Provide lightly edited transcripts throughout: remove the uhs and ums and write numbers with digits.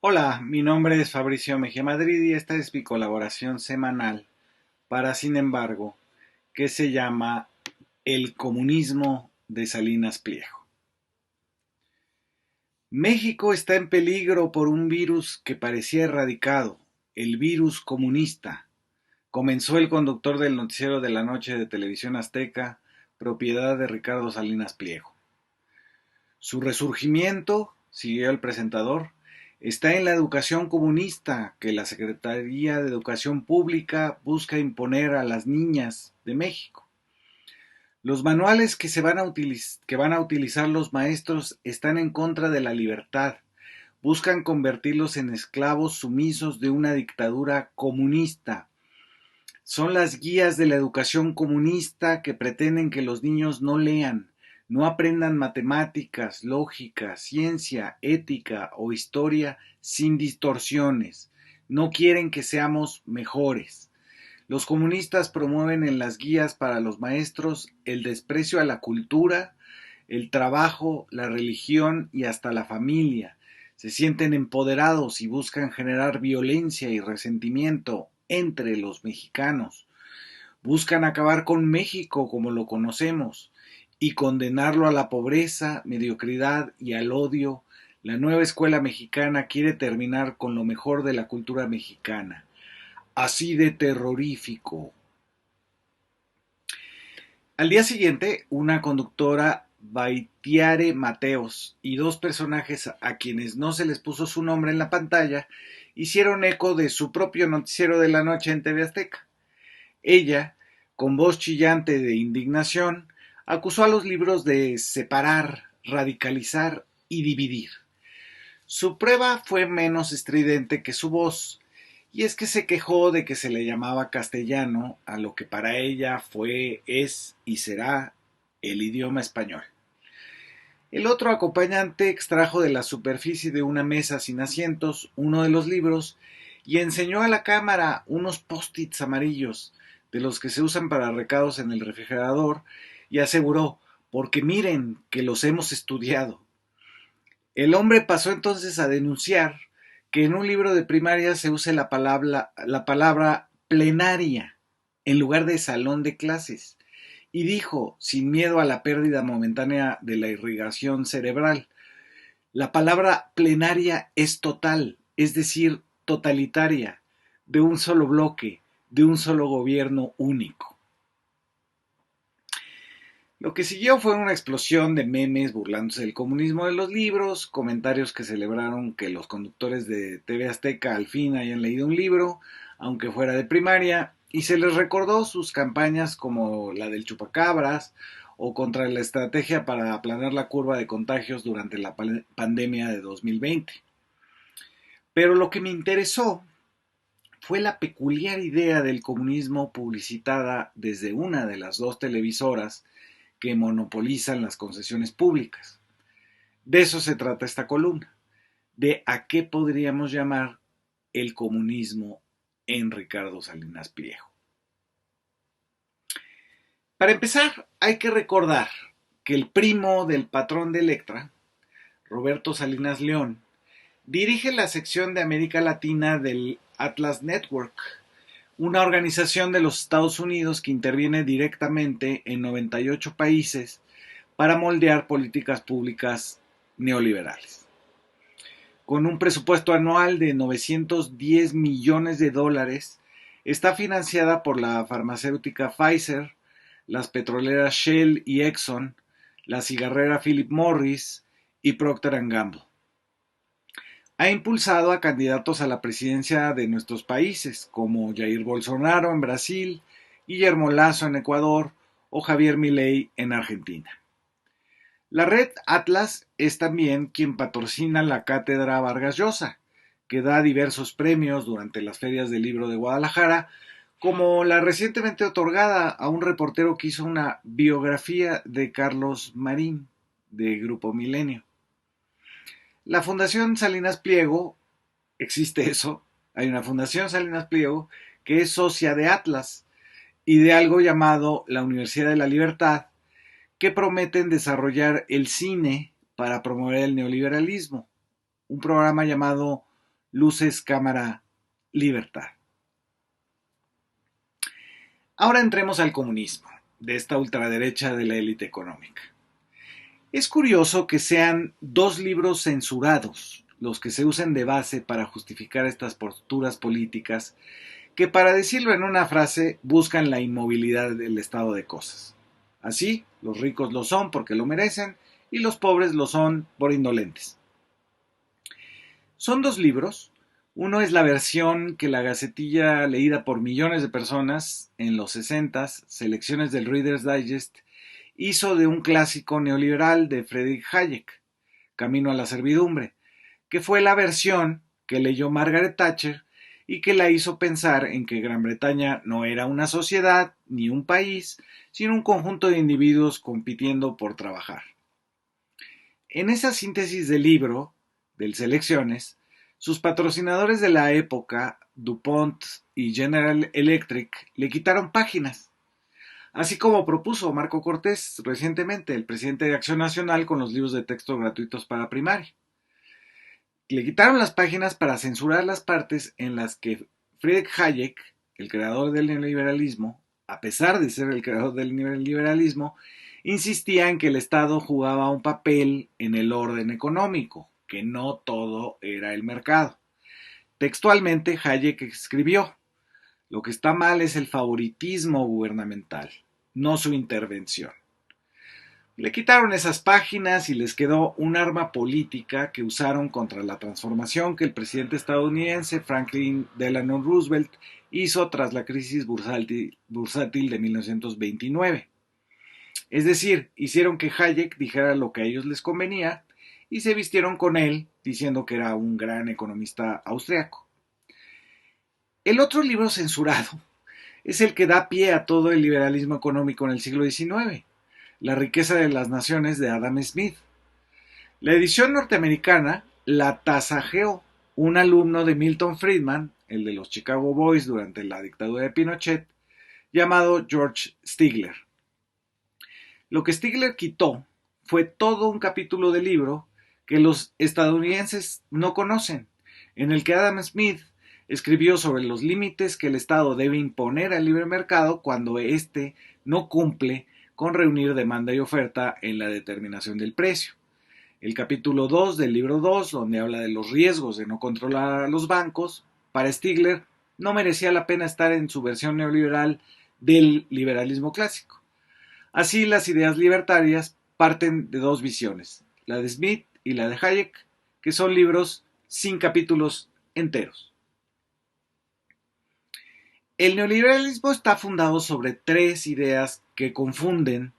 Hola, mi nombre es Fabricio Mejía Madrid y esta es mi colaboración semanal para Sin embargo, que se llama El comunismo de Salinas Pliego. México está en peligro por un virus que parecía erradicado, el virus comunista, comenzó el conductor del noticiero de la noche de Televisión Azteca, propiedad de Ricardo Salinas Pliego. Su resurgimiento, siguió el presentador, está en la educación comunista que la Secretaría de Educación Pública busca imponer a las niñas de México. Los manuales que van a utilizar los maestros están en contra de la libertad, buscan convertirlos en esclavos sumisos de una dictadura comunista. Son las guías de la educación comunista que pretenden que los niños no lean, no aprendan matemáticas, lógica, ciencia, ética o historia sin distorsiones. No quieren que seamos mejores. Los comunistas promueven en las guías para los maestros el desprecio a la cultura, el trabajo, la religión y hasta la familia. Se sienten empoderados y buscan generar violencia y resentimiento entre los mexicanos. Buscan acabar con México como lo conocemos y condenarlo a la pobreza, mediocridad y al odio. La nueva escuela mexicana quiere terminar con lo mejor de la cultura mexicana. Así de terrorífico. Al día siguiente, una conductora, Baitiare Mateos, y dos personajes a quienes no se les puso su nombre en la pantalla, hicieron eco de su propio noticiero de la noche en TV Azteca. Ella, con voz chillante de indignación, acusó a los libros de separar, radicalizar y dividir. Su prueba fue menos estridente que su voz, y es que se quejó de que se le llamaba castellano a lo que para ella fue, es y será el idioma español. El otro acompañante extrajo de la superficie de una mesa sin asientos uno de los libros y enseñó a la cámara unos post-its amarillos de los que se usan para recados en el refrigerador y aseguró, porque miren que los hemos estudiado. El hombre pasó entonces a denunciar que en un libro de primaria se use la palabra plenaria en lugar de salón de clases y dijo, sin miedo a la pérdida momentánea de la irrigación cerebral, la palabra plenaria es total, es decir, totalitaria, de un solo bloque, de un solo gobierno único. Lo que siguió fue una explosión de memes burlándose del comunismo de los libros, comentarios que celebraron que los conductores de TV Azteca al fin hayan leído un libro, aunque fuera de primaria, y se les recordó sus campañas como la del chupacabras o contra la estrategia para aplanar la curva de contagios durante la pandemia de 2020. Pero lo que me interesó fue la peculiar idea del comunismo publicitada desde una de las dos televisoras que monopolizan las concesiones públicas. De eso se trata esta columna, de a qué podríamos llamar el comunismo en Ricardo Salinas Pliego. Para empezar, hay que recordar que el primo del patrón de Electra, Roberto Salinas León, dirige la sección de América Latina del Atlas Network, una organización de los Estados Unidos que interviene directamente en 98 países para moldear políticas públicas neoliberales. Con un presupuesto anual de 910 millones de dólares, está financiada por la farmacéutica Pfizer, las petroleras Shell y Exxon, la cigarrera Philip Morris y Procter & Gamble. Ha impulsado a candidatos a la presidencia de nuestros países, como Jair Bolsonaro en Brasil, Guillermo Lasso en Ecuador o Javier Milei en Argentina. La red Atlas es también quien patrocina la Cátedra Vargas Llosa, que da diversos premios durante las ferias del libro de Guadalajara, como la recientemente otorgada a un reportero que hizo una biografía de Carlos Marín, de Grupo Milenio. La Fundación Salinas Pliego, existe eso, hay una Fundación Salinas Pliego que es socia de Atlas y de algo llamado la Universidad de la Libertad, que prometen desarrollar el cine para promover el neoliberalismo, un programa llamado Luces, cámara, libertad. Ahora entremos al comunismo, de esta ultraderecha de la élite económica. Es curioso que sean 2 libros censurados los que se usen de base para justificar estas posturas políticas que, para decirlo en una frase, buscan la inmovilidad del estado de cosas. Así, los ricos lo son porque lo merecen y los pobres lo son por indolentes. Son 2 libros. Uno es la versión que la Gacetilla, leída por millones de personas en los 60s, selecciones del Reader's Digest, hizo de un clásico neoliberal de Friedrich Hayek, Camino a la servidumbre, que fue la versión que leyó Margaret Thatcher y que la hizo pensar en que Gran Bretaña no era una sociedad ni un país, sino un conjunto de individuos compitiendo por trabajar. En esa síntesis del libro, del Selecciones, sus patrocinadores de la época, DuPont y General Electric, le quitaron páginas, así como propuso Marco Cortés recientemente, el presidente de Acción Nacional, con los libros de texto gratuitos para primaria. Le quitaron las páginas para censurar las partes en las que Friedrich Hayek, el creador del neoliberalismo, a pesar de ser el creador del neoliberalismo, insistía en que el Estado jugaba un papel en el orden económico, que no todo era el mercado. Textualmente, Hayek escribió: lo que está mal es el favoritismo gubernamental, no su intervención. Le quitaron esas páginas y les quedó un arma política que usaron contra la transformación que el presidente estadounidense Franklin Delano Roosevelt hizo tras la crisis bursátil de 1929. Es decir, hicieron que Hayek dijera lo que a ellos les convenía y se vistieron con él diciendo que era un gran economista austriaco. El otro libro censurado es el que da pie a todo el liberalismo económico en el siglo XIX, La riqueza de las naciones, de Adam Smith. La edición norteamericana la tasajeó un alumno de Milton Friedman, el de los Chicago Boys durante la dictadura de Pinochet, llamado George Stigler. Lo que Stigler quitó fue todo un capítulo del libro que los estadounidenses no conocen, en el que Adam Smith escribió sobre los límites que el Estado debe imponer al libre mercado cuando éste no cumple con reunir demanda y oferta en la determinación del precio. El capítulo 2 del libro 2, donde habla de los riesgos de no controlar a los bancos, para Stigler no merecía la pena estar en su versión neoliberal del liberalismo clásico. Así, las ideas libertarias parten de 2 visiones, la de Smith y la de Hayek, que son libros sin capítulos enteros. El neoliberalismo está fundado sobre 3 ideas que confunden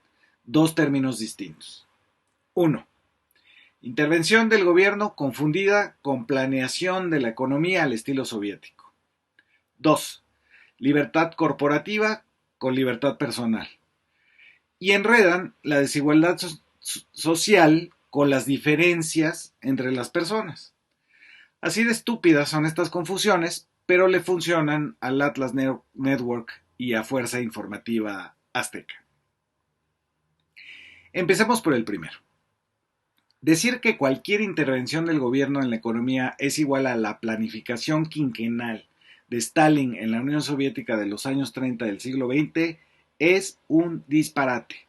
2 términos distintos. 1. Intervención del gobierno confundida con planeación de la economía al estilo soviético. 2. Libertad corporativa con libertad personal. Y enredan la desigualdad social con las diferencias entre las personas. Así de estúpidas son estas confusiones, pero le funcionan al Atlas Network y a Fuerza Informativa Azteca. Empecemos por el primero. Decir que cualquier intervención del gobierno en la economía es igual a la planificación quinquenal de Stalin en la Unión Soviética de los años 30 del siglo XX es un disparate.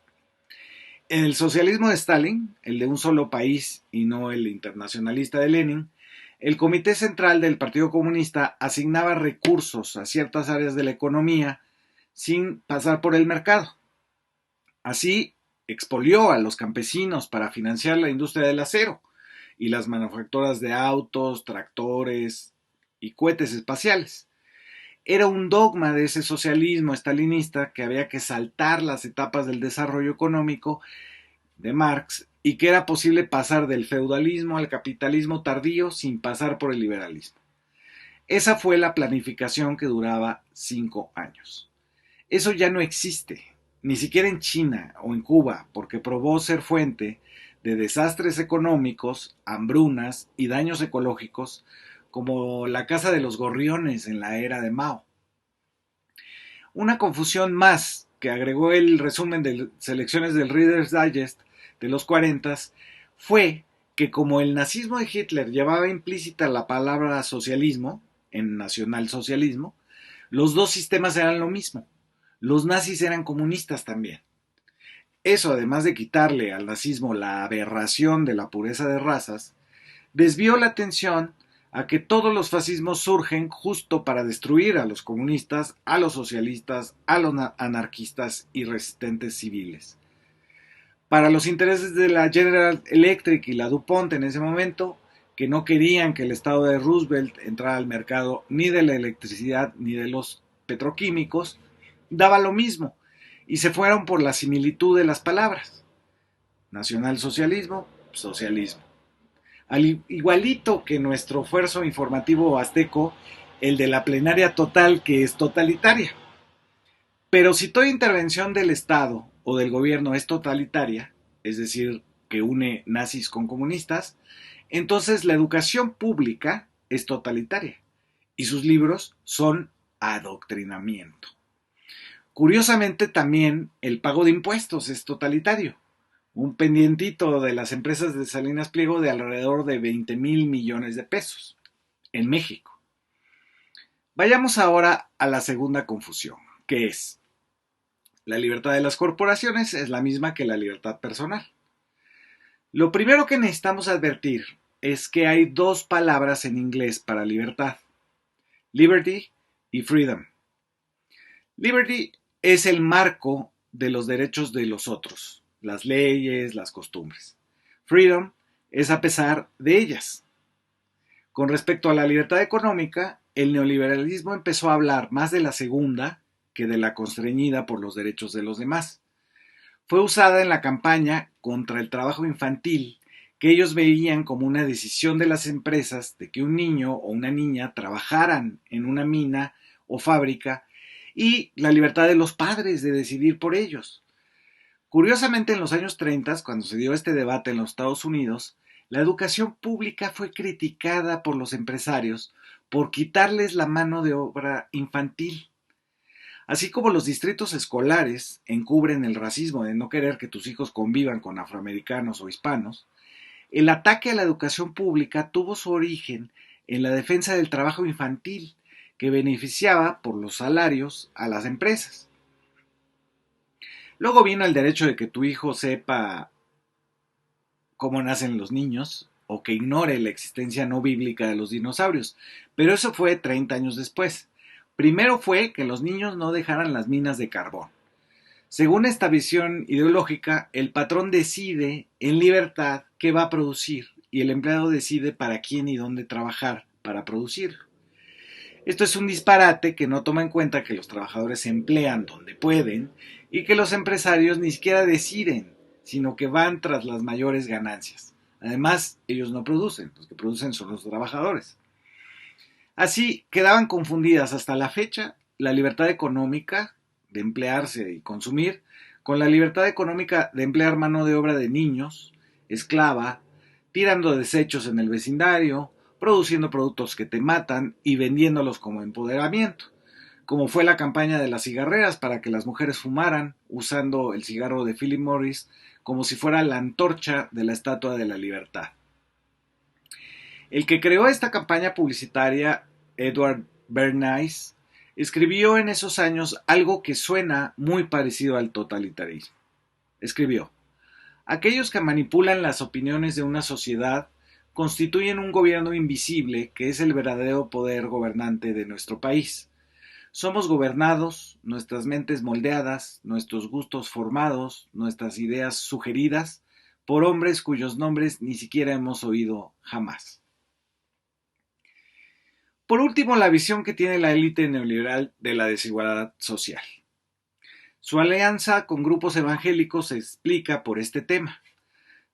En el socialismo de Stalin, el de un solo país y no el internacionalista de Lenin, el Comité Central del Partido Comunista asignaba recursos a ciertas áreas de la economía sin pasar por el mercado. Así, expolió a los campesinos para financiar la industria del acero y las manufacturas de autos, tractores y cohetes espaciales. Era un dogma de ese socialismo estalinista que había que saltar las etapas del desarrollo económico de Marx y que era posible pasar del feudalismo al capitalismo tardío sin pasar por el liberalismo. Esa fue la planificación que duraba 5 años. Eso ya no existe, ni siquiera en China o en Cuba, porque probó ser fuente de desastres económicos, hambrunas y daños ecológicos, como la caza de los gorriones en la era de Mao. Una confusión más que agregó el resumen de selecciones del Reader's Digest de los 40 fue que como el nazismo de Hitler llevaba implícita la palabra socialismo, en nacionalsocialismo, los dos sistemas eran lo mismo. Los nazis eran comunistas también. Eso, además de quitarle al nazismo la aberración de la pureza de razas, desvió la atención a que todos los fascismos surgen justo para destruir a los comunistas, a los socialistas, a los anarquistas y resistentes civiles. Para los intereses de la General Electric y la DuPont en ese momento, que no querían que el estado de Roosevelt entrara al mercado ni de la electricidad ni de los petroquímicos, daba lo mismo, y se fueron por la similitud de las palabras. Nacionalsocialismo, socialismo. Al igualito que nuestro esfuerzo informativo azteco, el de la plenaria total, que es totalitaria. Pero si toda intervención del Estado o del gobierno es totalitaria, es decir, que une nazis con comunistas, entonces la educación pública es totalitaria y sus libros son adoctrinamiento. Curiosamente también el pago de impuestos es totalitario. Un pendientito de las empresas de Salinas Pliego de alrededor de 20,000 millones de pesos en México. Vayamos ahora a la segunda confusión, que es: la libertad de las corporaciones es la misma que la libertad personal. Lo primero que necesitamos advertir es que hay dos palabras en inglés para libertad: liberty y freedom. Liberty es el marco de los derechos de los otros, las leyes, las costumbres. Freedom es a pesar de ellas. Con respecto a la libertad económica, el neoliberalismo empezó a hablar más de la segunda que de la constreñida por los derechos de los demás. Fue usada en la campaña contra el trabajo infantil, que ellos veían como una decisión de las empresas de que un niño o una niña trabajaran en una mina o fábrica, y la libertad de los padres de decidir por ellos. Curiosamente, en los años 30, cuando se dio este debate en los Estados Unidos, la educación pública fue criticada por los empresarios por quitarles la mano de obra infantil. Así como los distritos escolares encubren el racismo de no querer que tus hijos convivan con afroamericanos o hispanos, el ataque a la educación pública tuvo su origen en la defensa del trabajo infantil, que beneficiaba por los salarios a las empresas. Luego vino el derecho de que tu hijo sepa cómo nacen los niños o que ignore la existencia no bíblica de los dinosaurios, pero eso fue 30 años después. Primero fue que los niños no dejaran las minas de carbón. Según esta visión ideológica, el patrón decide en libertad qué va a producir y el empleado decide para quién y dónde trabajar para producirlo. Esto es un disparate que no toma en cuenta que los trabajadores se emplean donde pueden y que los empresarios ni siquiera deciden, sino que van tras las mayores ganancias. Además, ellos no producen, los que producen son los trabajadores. Así quedaban confundidas hasta la fecha la libertad económica de emplearse y consumir con la libertad económica de emplear mano de obra de niños, esclava, tirando desechos en el vecindario, produciendo productos que te matan y vendiéndolos como empoderamiento, como fue la campaña de las cigarreras para que las mujeres fumaran, usando el cigarro de Philip Morris como si fuera la antorcha de la Estatua de la Libertad. El que creó esta campaña publicitaria, Edward Bernays, escribió en esos años algo que suena muy parecido al totalitarismo. Escribió: aquellos que manipulan las opiniones de una sociedad constituyen un gobierno invisible que es el verdadero poder gobernante de nuestro país. Somos gobernados, nuestras mentes moldeadas, nuestros gustos formados, nuestras ideas sugeridas por hombres cuyos nombres ni siquiera hemos oído jamás. Por último, la visión que tiene la élite neoliberal de la desigualdad social. Su alianza con grupos evangélicos se explica por este tema.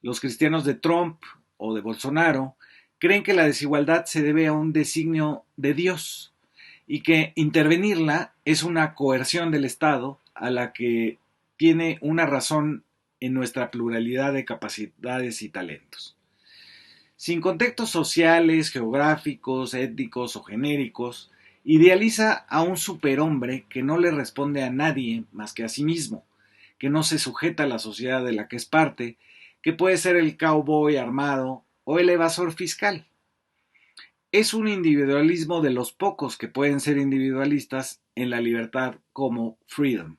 Los cristianos de Trump o de Bolsonaro creen que la desigualdad se debe a un designio de Dios y que intervenirla es una coerción del Estado a la que tiene una razón en nuestra pluralidad de capacidades y talentos. Sin contextos sociales, geográficos, étnicos o genéricos, idealiza a un superhombre que no le responde a nadie más que a sí mismo, que no se sujeta a la sociedad de la que es parte, que puede ser el cowboy armado o el evasor fiscal. Es un individualismo de los pocos que pueden ser individualistas en la libertad como Freedom.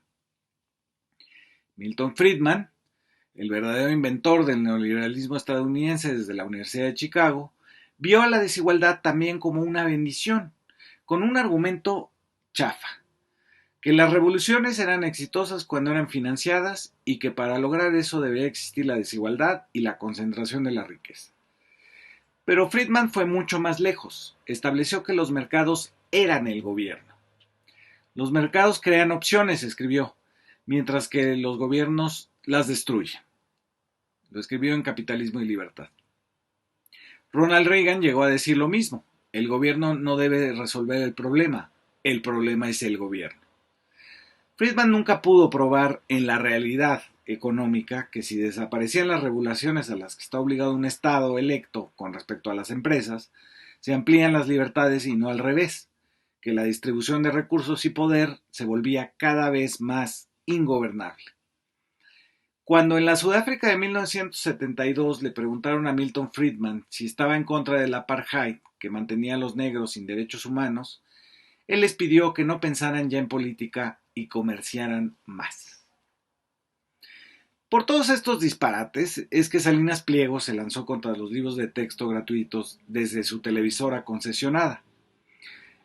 Milton Friedman, el verdadero inventor del neoliberalismo estadounidense desde la Universidad de Chicago, vio a la desigualdad también como una bendición, con un argumento chafa, que las revoluciones eran exitosas cuando eran financiadas y que para lograr eso debía existir la desigualdad y la concentración de la riqueza. Pero Friedman fue mucho más lejos. Estableció que los mercados eran el gobierno. Los mercados crean opciones, escribió, mientras que los gobiernos las destruyen. Lo escribió en Capitalismo y Libertad. Ronald Reagan llegó a decir lo mismo. El gobierno no debe resolver el problema es el gobierno. Friedman nunca pudo probar en la realidad económica que si desaparecían las regulaciones a las que está obligado un Estado electo con respecto a las empresas, se amplían las libertades y no al revés, que la distribución de recursos y poder se volvía cada vez más ingobernable. Cuando en la Sudáfrica de 1972 le preguntaron a Milton Friedman si estaba en contra del apartheid que mantenía a los negros sin derechos humanos, él les pidió que no pensaran ya en política y comerciaran más. Por todos estos disparates es que Salinas Pliego se lanzó contra los libros de texto gratuitos desde su televisora concesionada.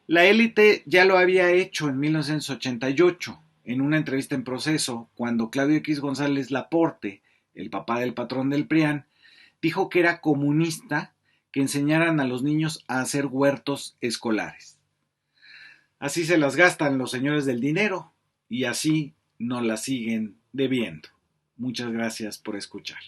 La élite ya lo había hecho en 1988, en una entrevista en Proceso, cuando Claudio X González Laporte, el papá del patrón del PRIAN, dijo que era comunista que enseñaran a los niños a hacer huertos escolares. Así se las gastan los señores del dinero y así nos las siguen debiendo. Muchas gracias por escuchar.